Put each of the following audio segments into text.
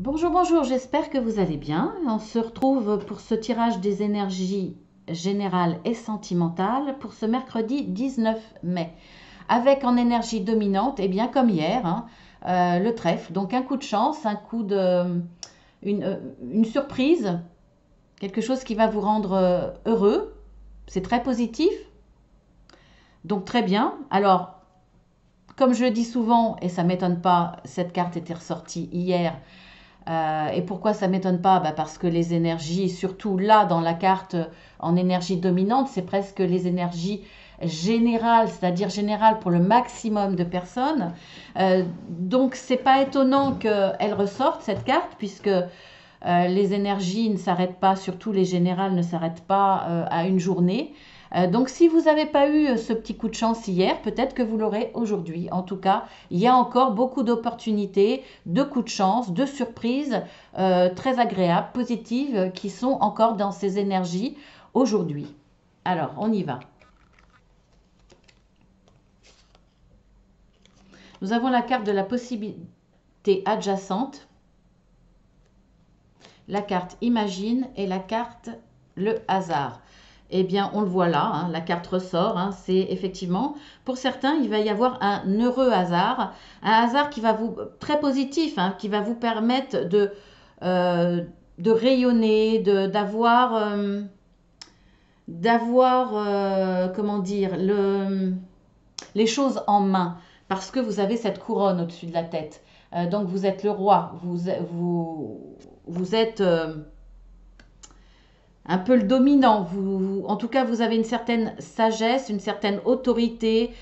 Bonjour, bonjour, j'espère que vous allez bien. On se retrouve pour ce tirage des énergies générales et sentimentales pour ce mercredi 19 mai. Avec en énergie dominante, et bien comme hier, le trèfle. Donc un coup de chance, une surprise, quelque chose qui va vous rendre heureux. C'est très positif, donc très bien. Alors, comme je le dis souvent, et ça ne m'étonne pas, cette carte était ressortie hier. Et pourquoi ça ne m'étonne pas? Parce que les énergies, surtout là dans la carte en énergie dominante, c'est presque les énergies générales, c'est-à-dire générales pour le maximum de personnes. Donc c'est pas étonnant qu'elle ressorte cette carte, puisque les énergies ne s'arrêtent pas, surtout les générales ne s'arrêtent pas à une journée. Donc si vous n'avez pas eu ce petit coup de chance hier, peut-être que vous l'aurez aujourd'hui. En tout cas, il y a encore beaucoup d'opportunités, de coups de chance, de surprises très agréables, positives, qui sont encore dans ces énergies aujourd'hui. Alors, on y va. Nous avons la carte de la possibilité adjacente, la carte imagine et la carte le hasard. Eh bien, on le voit là, la carte ressort, c'est effectivement, pour certains, il va y avoir un heureux hasard, un hasard qui va vous, très positif, qui va vous permettre de rayonner, d'avoir, comment dire, les choses en main, parce que vous avez cette couronne au-dessus de la tête. Donc, vous êtes le roi, vous êtes un peu le dominant. En tout cas, vous avez une certaine sagesse, une certaine autorité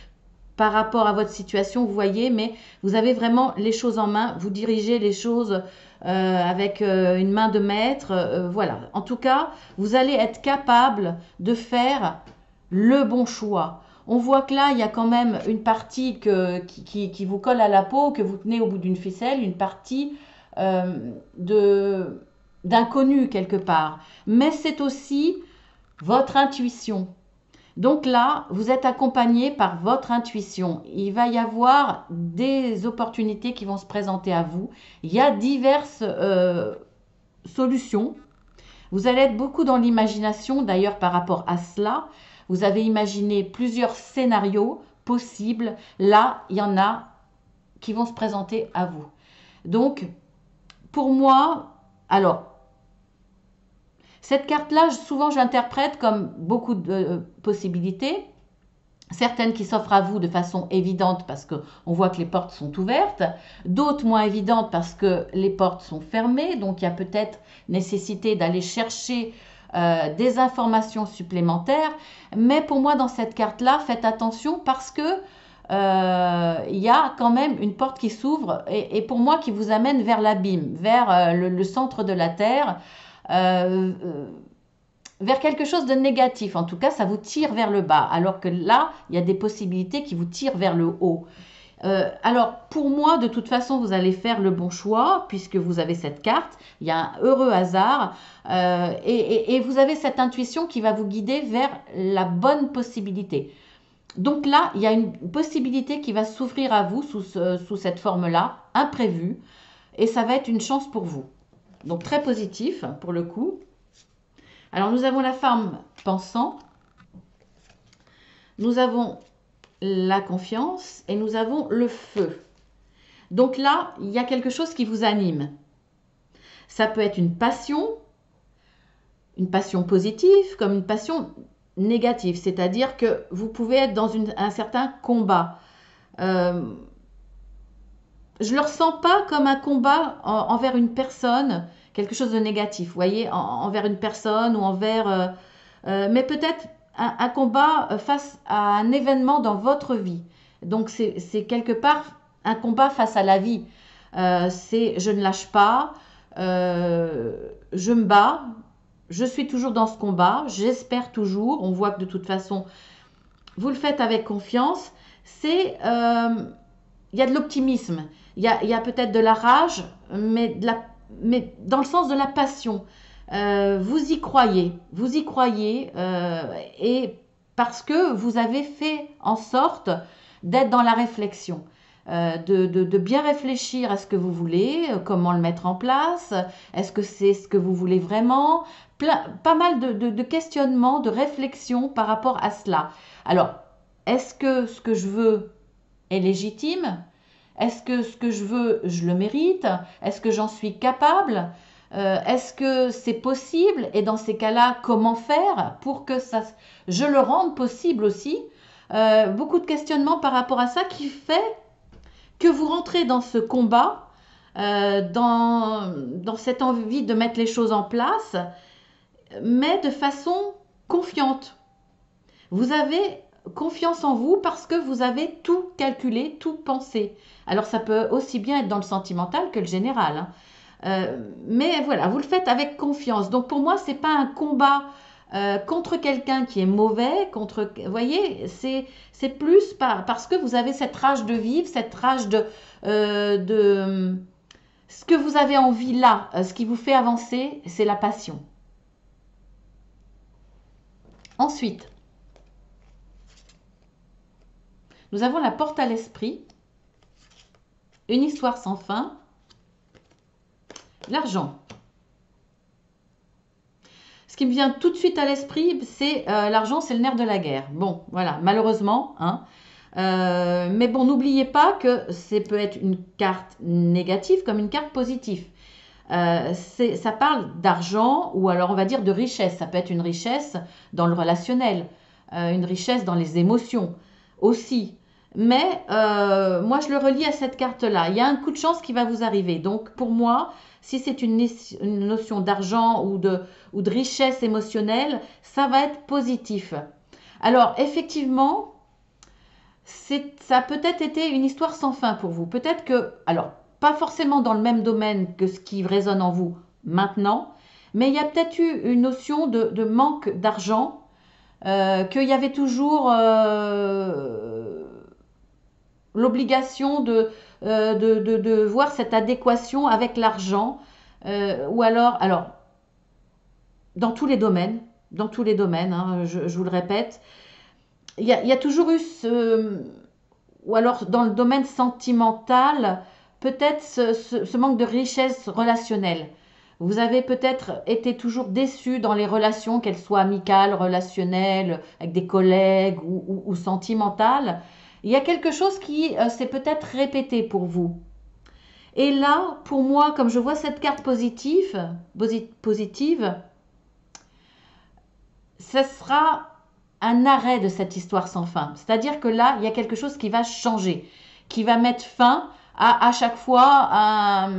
par rapport à votre situation, vous voyez, mais vous avez vraiment les choses en main, vous dirigez les choses avec une main de maître, voilà. En tout cas, vous allez être capable de faire le bon choix. On voit que là, il y a quand même une partie qui vous colle à la peau, que vous tenez au bout d'une ficelle, une partie de d'inconnu quelque part. Mais c'est aussi votre intuition. Donc là, vous êtes accompagné par votre intuition. Il va y avoir des opportunités qui vont se présenter à vous. Il y a diverses solutions. Vous allez être beaucoup dans l'imagination, d'ailleurs par rapport à cela. Vous avez imaginé plusieurs scénarios possibles. Là, il y en a qui vont se présenter à vous. Donc, pour moi, alors, cette carte-là, souvent, j'interprète comme beaucoup de possibilités. Certaines qui s'offrent à vous de façon évidente parce qu'on voit que les portes sont ouvertes, d'autres moins évidentes parce que les portes sont fermées, donc il y a peut-être nécessité d'aller chercher des informations supplémentaires. Mais pour moi, dans cette carte-là, faites attention parce que il y a quand même une porte qui s'ouvre et pour moi qui vous amène vers l'abîme, vers le centre de la Terre. Euh, vers quelque chose de négatif. En tout cas, ça vous tire vers le bas. Alors que là, il y a des possibilités qui vous tirent vers le haut. Alors, pour moi, de toute façon, vous allez faire le bon choix puisque vous avez cette carte. Il y a un heureux hasard et vous avez cette intuition qui va vous guider vers la bonne possibilité. Donc là, il y a une possibilité qui va s'ouvrir à vous sous cette forme-là, imprévue, et ça va être une chance pour vous. Donc très positif pour le coup. Alors, nous avons la femme pensant, nous avons la confiance et nous avons le feu. Donc là, il y a quelque chose qui vous anime. Ça peut être une passion positive comme une passion négative, c'est-à-dire que vous pouvez être dans un certain combat. Je ne le ressens pas comme un combat envers une personne, quelque chose de négatif, vous voyez, envers une personne ou envers... mais peut-être un combat face à un événement dans votre vie. Donc c'est quelque part un combat face à la vie. C'est je ne lâche pas, je me bats, je suis toujours dans ce combat, j'espère toujours. On voit que de toute façon, vous le faites avec confiance. Il y a de l'optimisme, il y a peut-être de la rage, mais dans le sens de la passion. Vous y croyez, et parce que vous avez fait en sorte d'être dans la réflexion. de bien réfléchir à ce que vous voulez, comment le mettre en place, est-ce que c'est ce que vous voulez vraiment, pas mal de questionnements, de réflexions par rapport à cela. Alors, est-ce que ce que je veux est légitime? Est-ce que ce que je veux, je le mérite? Est-ce que j'en suis capable? Est-ce que c'est possible? Et dans ces cas-là, comment faire pour que je le rende possible aussi? Beaucoup de questionnements par rapport à ça qui fait que vous rentrez dans ce combat, dans cette envie de mettre les choses en place, mais de façon confiante. Vous avez confiance en vous parce que vous avez tout calculé, tout pensé. Alors ça peut aussi bien être dans le sentimental que le général, hein. Mais voilà, vous le faites avec confiance. Donc pour moi, c'est pas un combat contre quelqu'un qui est mauvais, vous voyez, c'est plus parce que vous avez cette rage de vivre, cette rage de ce que vous avez envie là, ce qui vous fait avancer, c'est la passion. Ensuite, nous avons la porte à l'esprit, une histoire sans fin, l'argent. Ce qui me vient tout de suite à l'esprit, c'est l'argent, c'est le nerf de la guerre. Bon, voilà, malheureusement, hein. Mais bon, n'oubliez pas que ça peut être une carte négative comme une carte positive. Ça parle d'argent ou alors on va dire de richesse. Ça peut être une richesse dans le relationnel, une richesse dans les émotions aussi. Mais moi, je le relie à cette carte-là. Il y a un coup de chance qui va vous arriver. Donc, pour moi, si c'est une notion d'argent ou de richesse émotionnelle, ça va être positif. Alors, effectivement, ça a peut-être été une histoire sans fin pour vous. Peut-être que, alors, pas forcément dans le même domaine que ce qui résonne en vous maintenant, mais il y a peut-être eu une notion de manque d'argent, qu'il y avait toujours l'obligation de voir cette adéquation avec l'argent, ou alors, dans tous les domaines, hein, je vous le répète, il y a toujours eu ou alors dans le domaine sentimental, peut-être ce manque de richesse relationnelle. Vous avez peut-être été toujours déçu dans les relations, qu'elles soient amicales, relationnelles, avec des collègues ou sentimentales. Il y a quelque chose qui s'est peut-être répété pour vous. Et là, pour moi, comme je vois cette carte positive, ce sera un arrêt de cette histoire sans fin. C'est-à-dire que là, il y a quelque chose qui va changer, qui va mettre fin à chaque fois à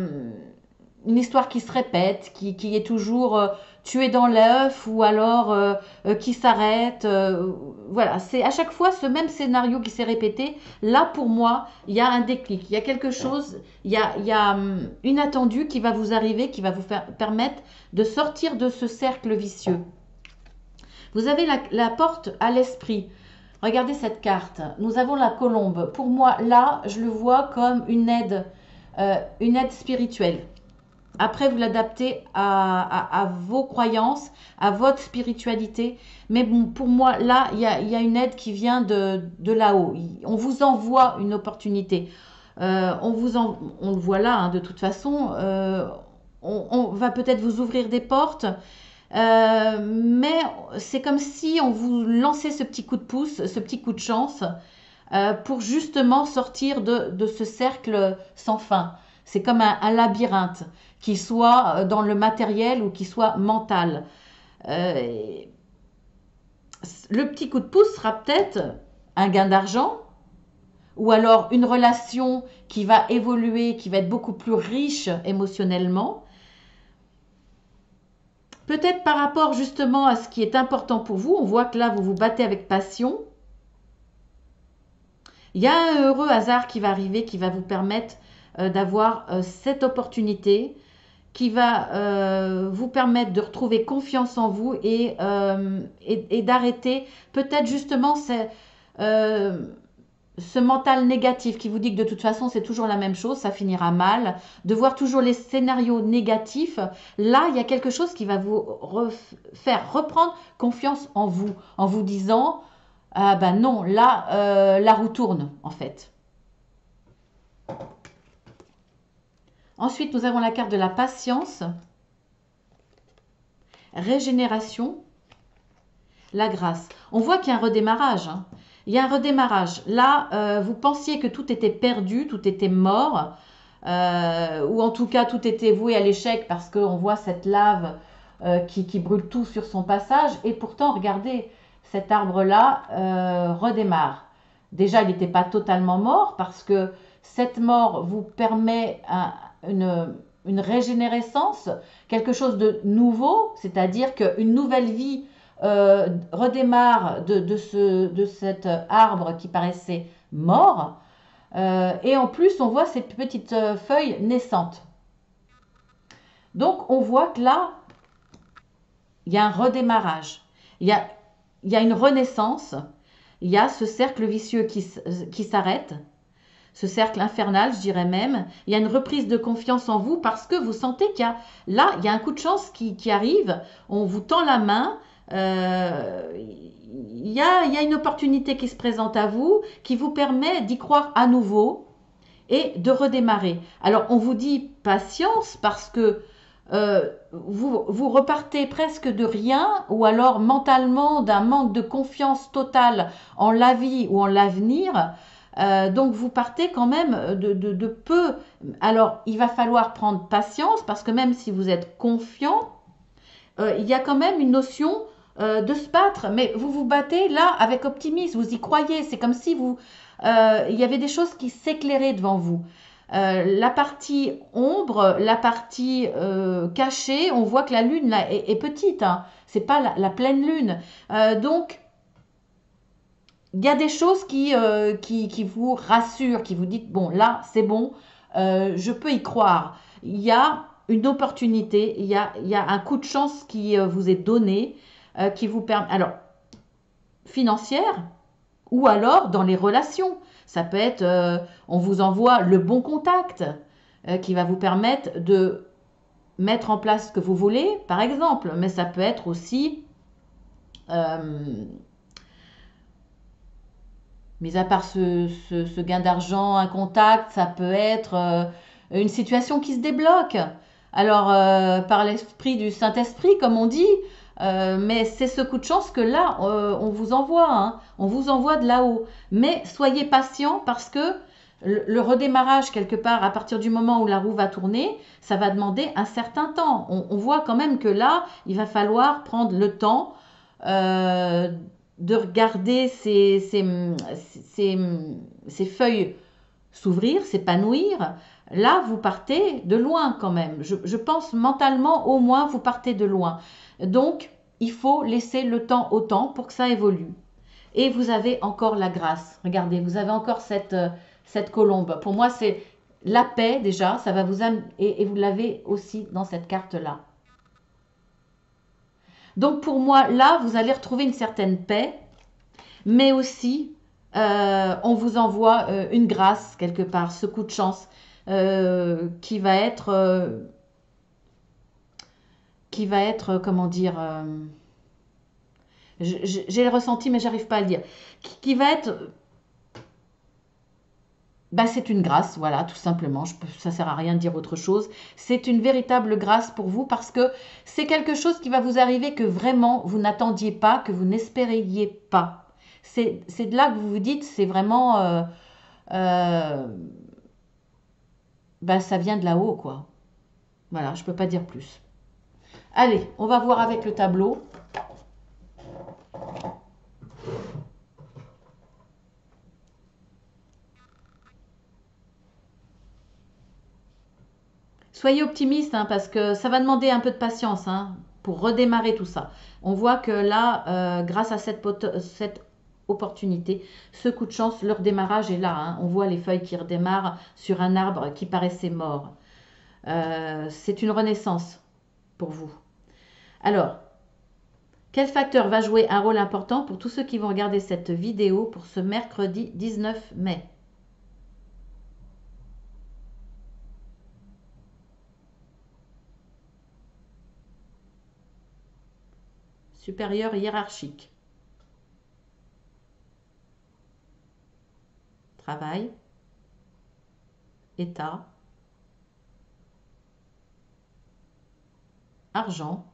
une histoire qui se répète, qui est toujours tuée dans l'œuf ou alors qui s'arrête. Voilà, c'est à chaque fois ce même scénario qui s'est répété. Là, pour moi, il y a un déclic, il y a quelque chose, il y a une attendue qui va vous arriver, qui va vous permettre de sortir de ce cercle vicieux. Vous avez la porte à l'esprit. Regardez cette carte. Nous avons la colombe. Pour moi, là, je le vois comme une aide spirituelle. Après, vous l'adaptez à vos croyances, à votre spiritualité. Mais bon, pour moi, là, il y a une aide qui vient de là-haut. On vous envoie une opportunité. On le voit là, hein, de toute façon. On va peut-être vous ouvrir des portes. Mais c'est comme si on vous lançait ce petit coup de pouce, ce petit coup de chance pour justement sortir de ce cercle sans fin. C'est comme un labyrinthe, qui soit dans le matériel ou qui soit mental. Le petit coup de pouce sera peut-être un gain d'argent ou alors une relation qui va évoluer, qui va être beaucoup plus riche émotionnellement. Peut-être par rapport justement à ce qui est important pour vous, on voit que là, vous vous battez avec passion. Il y a un heureux hasard qui va arriver, qui va vous permettre d'avoir cette opportunité, qui va vous permettre de retrouver confiance en vous et d'arrêter peut-être justement ce mental négatif qui vous dit que de toute façon c'est toujours la même chose, ça finira mal, de voir toujours les scénarios négatifs. Là, il y a quelque chose qui va vous faire reprendre confiance en vous disant ah ben non, là la roue tourne en fait. Ensuite, nous avons la carte de la patience, régénération, la grâce. On voit qu'il y a un redémarrage. Hein. Il y a un redémarrage. Là, vous pensiez que tout était perdu, tout était mort, ou en tout cas tout était voué à l'échec parce qu'on voit cette lave qui brûle tout sur son passage. Et pourtant, regardez, cet arbre-là redémarre. Déjà, il n'était pas totalement mort parce que cette mort vous permet une régénérescence, quelque chose de nouveau, c'est-à-dire qu'une nouvelle vie redémarre de cet arbre qui paraissait mort. Et en plus, on voit ces petites feuilles naissantes. Donc, on voit que là, il y a un redémarrage. Il y a une renaissance. Il y a ce cercle vicieux qui s'arrête. Ce cercle infernal, je dirais même. Il y a une reprise de confiance en vous parce que vous sentez qu'il y a, là, il y a un coup de chance qui arrive. On vous tend la main. Il y a une opportunité qui se présente à vous, qui vous permet d'y croire à nouveau et de redémarrer. Alors, on vous dit patience parce que vous repartez presque de rien ou alors mentalement d'un manque de confiance totale en la vie ou en l'avenir. Donc, vous partez quand même de peu. Alors, il va falloir prendre patience parce que même si vous êtes confiant, il y a quand même une notion de se battre, mais vous vous battez là avec optimisme, vous y croyez, c'est comme si il y avait des choses qui s'éclairaient devant vous. La partie ombre, la partie cachée, on voit que la lune là, est petite, hein. C'est pas la pleine lune. Donc, il y a des choses qui vous rassurent, qui vous disent, bon, là, c'est bon, je peux y croire. Il y a une opportunité, il y a un coup de chance qui vous est donné, qui vous permet, alors, financière, ou alors dans les relations. Ça peut être, on vous envoie le bon contact qui va vous permettre de mettre en place ce que vous voulez, par exemple. Mais ça peut être aussi, mis à part ce gain d'argent, un contact, ça peut être une situation qui se débloque. Alors, par l'esprit du Saint-Esprit, comme on dit, mais c'est ce coup de chance que là, on vous envoie. Hein. On vous envoie de là-haut. Mais soyez patient parce que le redémarrage, quelque part, à partir du moment où la roue va tourner, ça va demander un certain temps. On voit quand même que là, il va falloir prendre le temps de regarder ces feuilles s'ouvrir, s'épanouir. Là, vous partez de loin quand même. Je pense mentalement, au moins, vous partez de loin. Donc, il faut laisser le temps au temps pour que ça évolue. Et vous avez encore la grâce. Regardez, vous avez encore cette colombe. Pour moi, c'est la paix déjà. Ça va vous et vous l'avez aussi dans cette carte-là. Donc pour moi, là, vous allez retrouver une certaine paix, mais aussi, on vous envoie une grâce quelque part, ce coup de chance qui va être, comment dire, j'ai le ressenti, mais j'arrive pas à le dire, qui va être, bah, c'est une grâce, voilà, tout simplement. Ça sert à rien de dire autre chose. C'est une véritable grâce pour vous parce que c'est quelque chose qui va vous arriver que vraiment vous n'attendiez pas, que vous n'espériez pas. C'est de là que vous vous dites, c'est vraiment, euh, bah, ça vient de là-haut, quoi. Voilà, je peux pas dire plus. Allez, on va voir avec le tableau. Soyez optimiste hein, parce que ça va demander un peu de patience hein, pour redémarrer tout ça. On voit que là, grâce à cette opportunité, ce coup de chance, leur démarrage est là. Hein. On voit les feuilles qui redémarrent sur un arbre qui paraissait mort. C'est une renaissance pour vous. Alors, quel facteur va jouer un rôle important pour tous ceux qui vont regarder cette vidéo pour ce mercredi 19 mai? Supérieur hiérarchique. Travail. état, argent,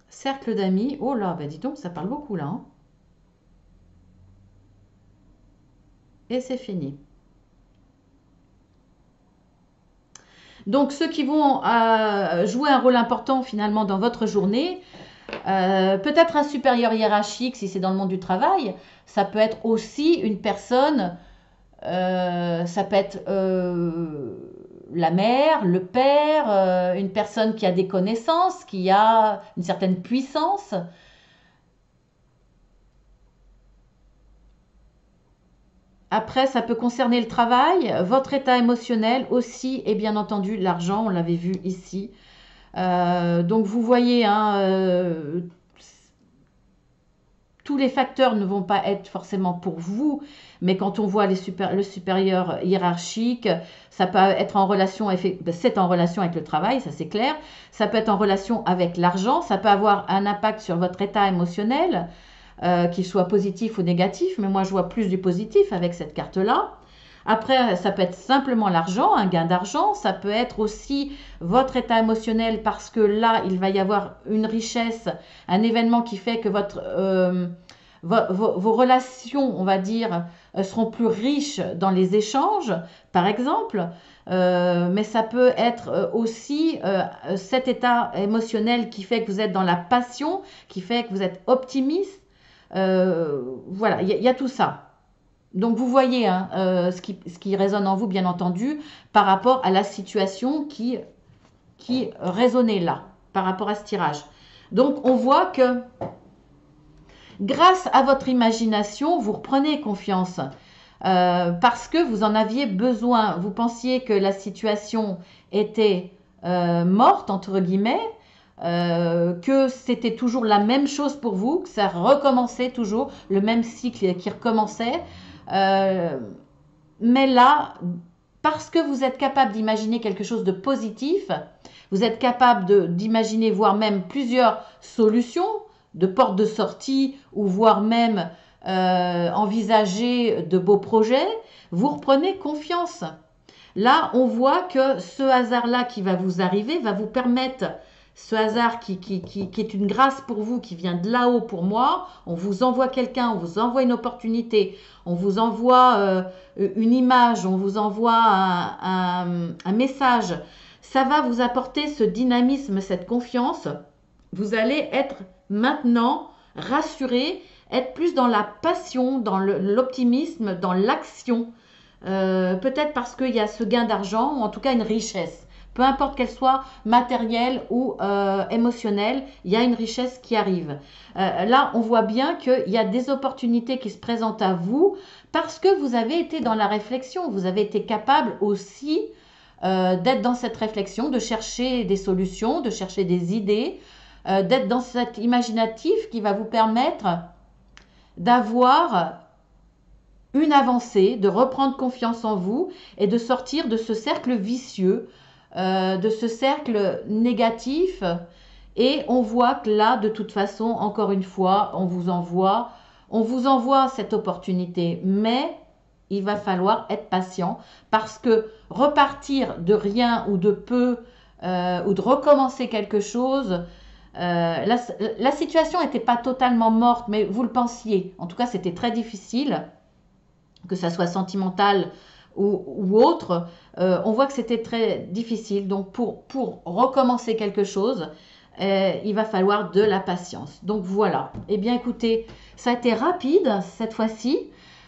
cercle d'amis. Oh là, bah dis donc, ça parle beaucoup là, hein. Et c'est fini. Donc ceux qui vont jouer un rôle important finalement dans votre journée, peut-être un supérieur hiérarchique si c'est dans le monde du travail, ça peut être aussi une personne, ça peut être la mère, le père, une personne qui a des connaissances, qui a une certaine puissance. Après, ça peut concerner le travail, votre état émotionnel aussi, et bien entendu l'argent, on l'avait vu ici. Donc vous voyez, hein, tous les facteurs ne vont pas être forcément pour vous, mais quand on voit le supérieur hiérarchique, ça peut être en relation, c'est en relation avec le travail, ça c'est clair. Ça peut être en relation avec l'argent, ça peut avoir un impact sur votre état émotionnel, qu'il soit positif ou négatif, mais moi je vois plus du positif avec cette carte-là. Après, ça peut être simplement l'argent, un gain d'argent, ça peut être aussi votre état émotionnel parce que là, il va y avoir une richesse, un événement qui fait que vos relations, on va dire, seront plus riches dans les échanges, par exemple. Mais ça peut être aussi cet état émotionnel qui fait que vous êtes dans la passion, qui fait que vous êtes optimiste. Voilà, il y a tout ça. Donc vous voyez, hein, ce qui résonne en vous, bien entendu, par rapport à la situation qui résonnait là, par rapport à ce tirage. Donc on voit que grâce à votre imagination, vous reprenez confiance parce que vous en aviez besoin. Vous pensiez que la situation était morte, entre guillemets, que c'était toujours la même chose pour vous, que ça recommençait toujours, le même cycle qui recommençait. Mais là, parce que vous êtes capable d'imaginer quelque chose de positif, vous êtes capable d'imaginer voire même plusieurs solutions, de portes de sortie ou voire même envisager de beaux projets, vous reprenez confiance. Là, on voit que ce hasard-là qui va vous arriver va vous permettre, ce hasard qui est une grâce pour vous, qui vient de là-haut pour moi, on vous envoie quelqu'un, on vous envoie une opportunité, on vous envoie une image, on vous envoie un message. Ça va vous apporter ce dynamisme, cette confiance. Vous allez être maintenant rassuré, être plus dans la passion, dans l'optimisme, dans l'action. Peut-être parce qu'il y a ce gain d'argent, ou en tout cas une richesse. Peu importe qu'elle soit matérielle ou émotionnelle, il y a une richesse qui arrive. Là, on voit bien qu'il y a des opportunités qui se présentent à vous parce que vous avez été dans la réflexion, vous avez été capable aussi d'être dans cette réflexion, de chercher des solutions, de chercher des idées, d'être dans cet imaginatif qui va vous permettre d'avoir une avancée, de reprendre confiance en vous et de sortir de ce cercle vicieux, de ce cercle négatif. Et on voit que là, de toute façon, encore une fois, on vous envoie cette opportunité. Mais il va falloir être patient parce que repartir de rien ou de peu ou de recommencer quelque chose, la situation n'était pas totalement morte, mais vous le pensiez. En tout cas, c'était très difficile, que ça soit sentimental ou autre. On voit que c'était très difficile. Donc, pour recommencer quelque chose, il va falloir de la patience. Donc, voilà. Eh bien, écoutez, ça a été rapide cette fois-ci,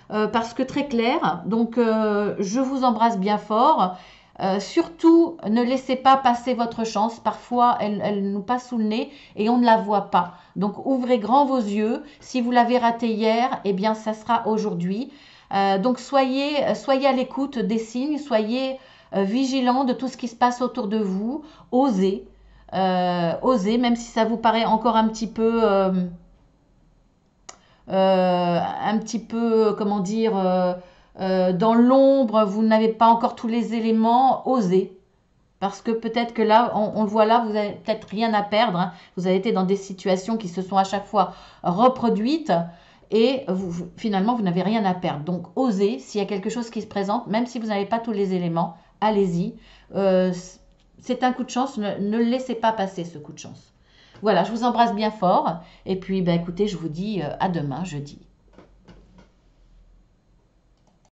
parce que très clair. Donc, je vous embrasse bien fort. Surtout, ne laissez pas passer votre chance. Parfois, elle nous passe sous le nez et on ne la voit pas. Donc, ouvrez grand vos yeux. Si vous l'avez raté hier, eh bien, ça sera aujourd'hui. Donc, soyez à l'écoute des signes, soyez vigilants de tout ce qui se passe autour de vous. Osez, même si ça vous paraît encore un petit peu, comment dire, dans l'ombre, vous n'avez pas encore tous les éléments, osez. Parce que peut-être que là, on le voit là, vous n'avez peut-être rien à perdre, hein. Vous avez été dans des situations qui se sont à chaque fois reproduites. et finalement, vous n'avez rien à perdre. Donc, osez, s'il y a quelque chose qui se présente, même si vous n'avez pas tous les éléments, allez-y. C'est un coup de chance, ne le laissez pas passer ce coup de chance. Voilà, je vous embrasse bien fort. Et puis, bah, écoutez, je vous dis à demain, jeudi.